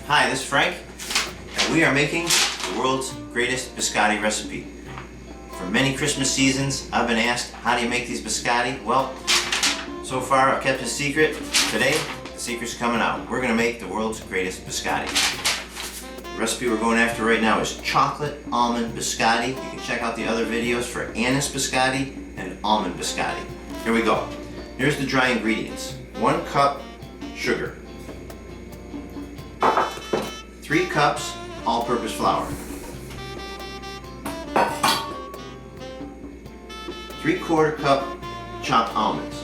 Hi, this is Frank, and we are making the world's greatest biscotti recipe. For many Christmas seasons, I've been asked, how do you make these biscotti? Well, so far I've kept it a secret. Today, the secret's coming out. We're going to make the world's greatest biscotti. The recipe we're going after right now is chocolate almond biscotti. You can check out the other videos for anise biscotti and almond biscotti. Here we go. Here's the dry ingredients. 1 cup sugar. 3 cups all-purpose flour. 3/4 cup chopped almonds.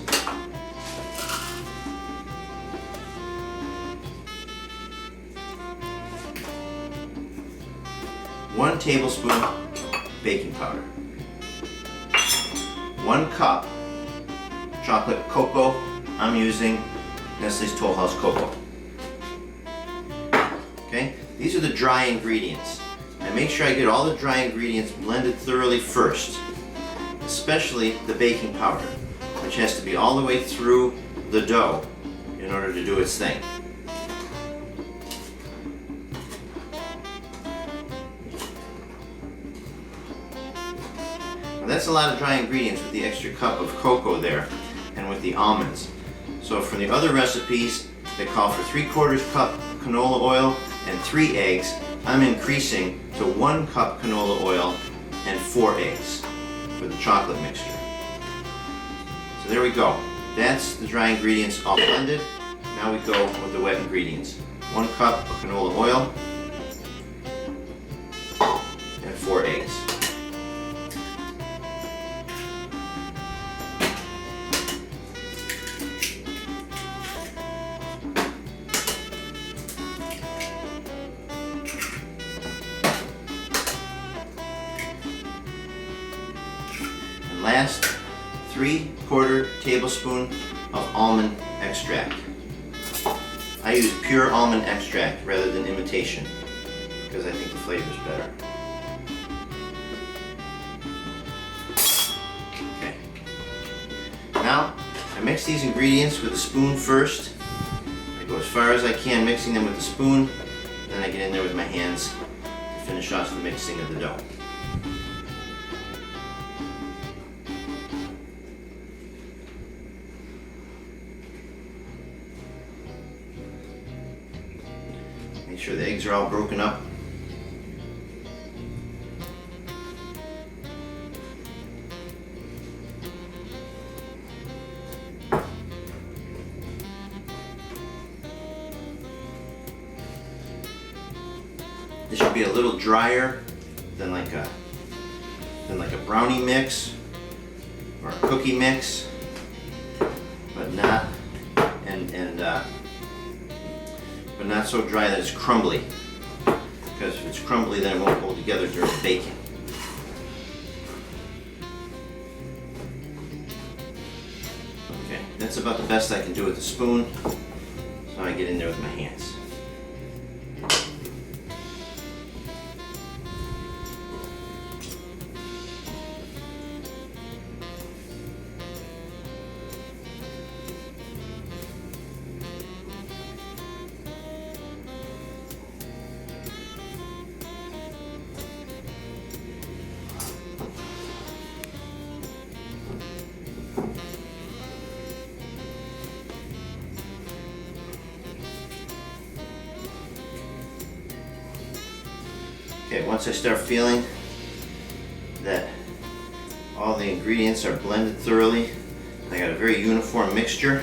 1 tablespoon baking powder. 1 cup chocolate cocoa. I'm using Nestle's Toll House Cocoa. Okay, these are the dry ingredients. I make sure I get all the dry ingredients blended thoroughly first, especially the baking powder, which has to be all the way through the dough in order to do its thing. Now that's a lot of dry ingredients with the extra cup of cocoa there and with the almonds. So for the other recipes that call for 3/4 cup canola oil and 3 eggs, I'm increasing to 1 cup canola oil and 4 eggs for the chocolate mixture. So there we go. That's the dry ingredients all blended. Now we go with the wet ingredients. 1 cup of canola oil and 4 eggs. Last, 3/4 tablespoon of almond extract. I use pure almond extract rather than imitation because I think the flavor is better. Okay. Now, I mix these ingredients with a spoon first. I go as far as I can mixing them with a spoon, then I get in there with my hands to finish off the mixing of the dough. Make sure the eggs are all broken up. This should be a little drier than like a brownie mix or a cookie mix, but not but not so dry that it's crumbly, because if it's crumbly then it won't hold together during baking. Okay, that's about the best I can do with a spoon, so I get in there with my hands. Okay, once I start feeling that all the ingredients are blended thoroughly, I got a very uniform mixture,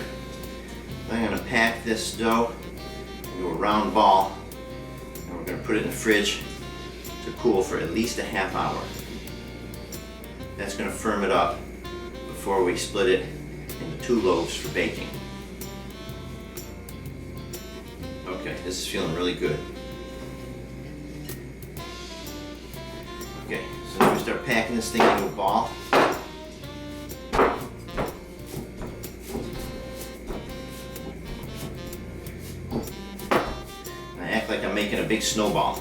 I'm going to pack this dough into a round ball, and we're going to put it in the fridge to cool for at least a half hour. That's going to firm it up before we split it into 2 loaves for baking. Okay, this is feeling really good. Okay, so now we start packing this thing into a ball. And I act like I'm making a big snowball.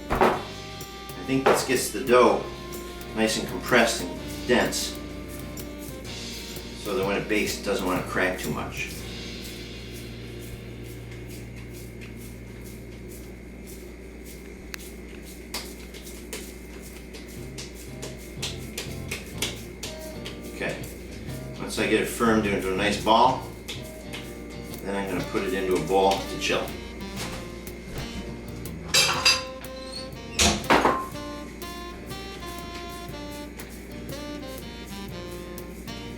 I think this gets the dough nice and compressed and dense. so that when it bakes it doesn't want to crack too much. Okay, once I get it firmed into a nice ball, then I'm going to put it into a bowl to chill.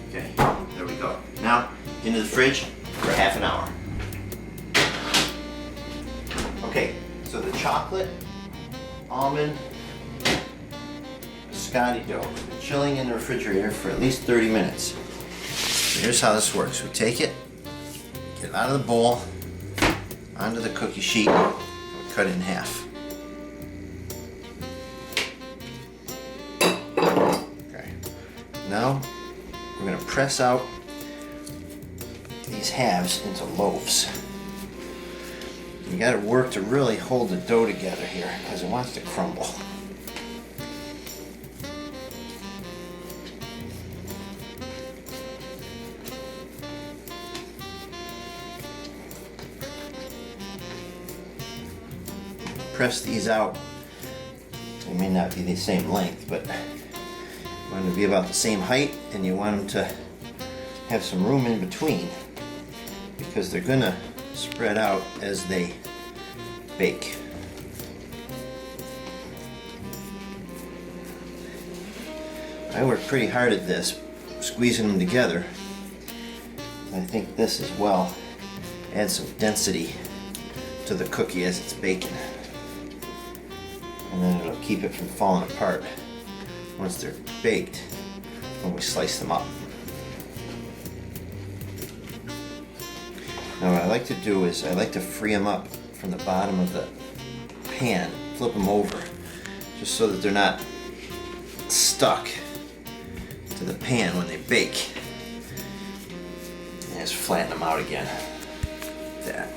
Okay, there we go. Now, into the fridge for half an hour. Okay, so the chocolate almond biscotti dough has been chilling in the refrigerator for at least 30 minutes. So here's how this works. We take it, get it out of the bowl, onto the cookie sheet, and we cut it in half. Okay. Now we're going to press out these halves into loaves. You got to work to really hold the dough together here because it wants to crumble. Press these out. They may not be the same length, but you want them to be about the same height, and you want them to have some room in between because they're going to spread out as they bake. I work pretty hard at this, squeezing them together. I think this as well adds some density to the cookie as it's baking. And then it'll keep it from falling apart once they're baked when we slice them up. Now what I like to do is I like to free them up from the bottom of the pan, flip them over, just so that they're not stuck to the pan when they bake. And just flatten them out again. Like that.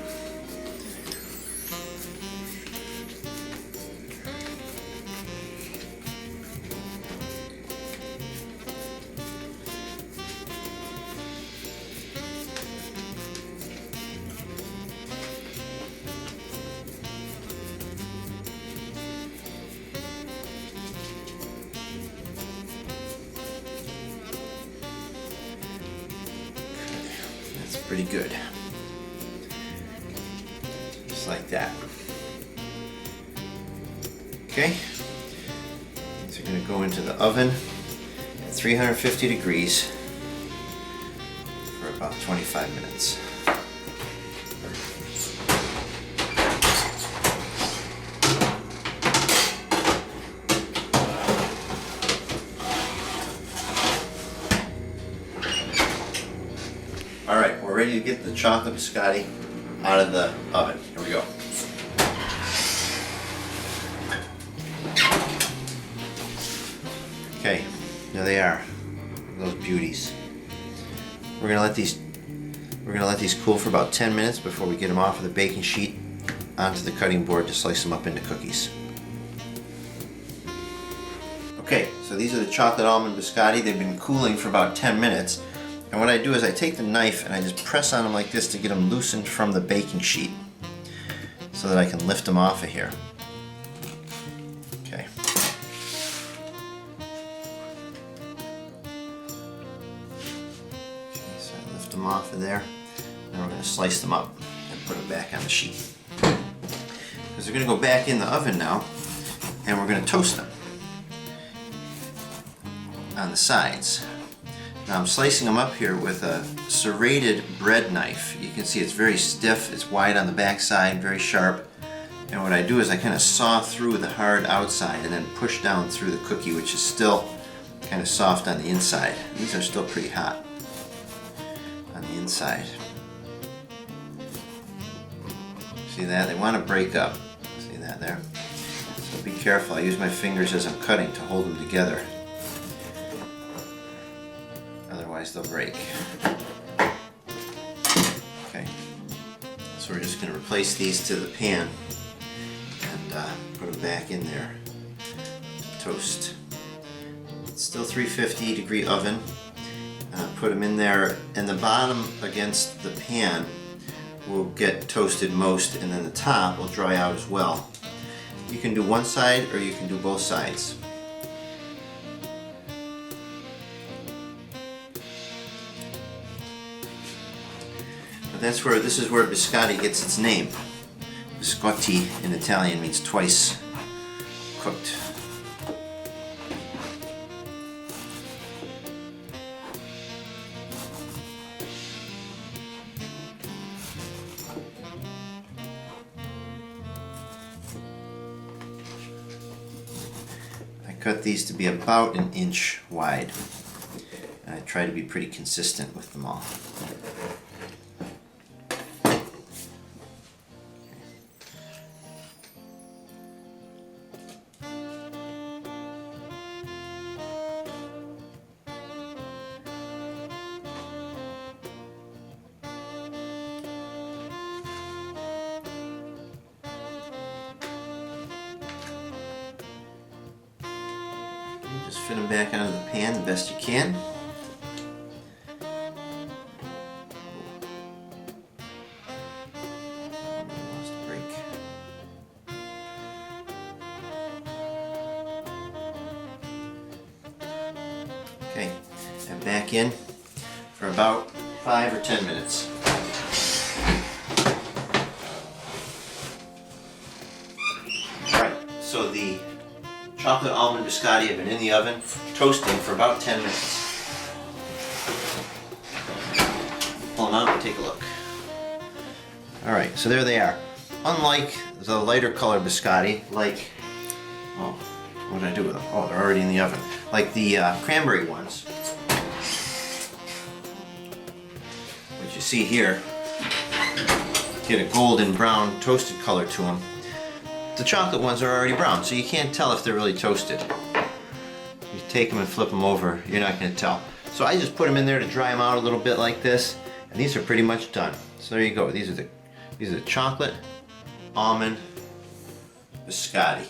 Pretty good. Just like that. Okay. So we're going to go into the oven at 350 degrees for about 25 minutes. Alright, we're ready to get the chocolate biscotti out of the oven. Here we go. Okay, there they are. Those beauties. We're gonna let these cool for about 10 minutes before we get them off of the baking sheet onto the cutting board to slice them up into cookies. Okay, so these are the chocolate almond biscotti. They've been cooling for about 10 minutes. And what I do is I take the knife and I just press on them like this to get them loosened from the baking sheet so that I can lift them off of here. Okay. So I lift them off of there. Then we're going to slice them up and put them back on the sheet. Because they're going to go back in the oven now, and we're going to toast them on the sides. Now I'm slicing them up here with a serrated bread knife. You can see it's very stiff, it's wide on the back side, very sharp. And what I do is I kind of saw through the hard outside and then push down through the cookie, which is still kind of soft on the inside. These are still pretty hot on the inside. See that? They want to break up. See that there? So be careful. I use my fingers as I'm cutting to hold them together. Otherwise they'll break. Okay, so we're just going to replace these to the pan and put them back in there to toast. It's still 350 degree oven. Put them in there, and the bottom against the pan will get toasted most, and then the top will dry out as well. You can do one side or you can do both sides. But this is where biscotti gets its name. Biscotti in Italian means twice cooked. I cut these to be about an inch wide. I try to be pretty consistent with them all. Just fit them back out of the pan the best you can. Lost a break. Okay, and back in for about 5 or 10 minutes. Alright, so the chocolate almond biscotti have been in the oven toasting for about 10 minutes. Pull them out and take a look. Alright, so there they are. Unlike the lighter color biscotti, like, oh, what did I do with them? Oh, they're already in the oven. Like the cranberry ones, which you see here, get a golden brown toasted color to them. The chocolate ones are already brown, so you can't tell if they're really toasted. You take them and flip them over, you're not going to tell. So I just put them in there to dry them out a little bit like this, and these are pretty much done. So there you go. These are the chocolate almond biscotti.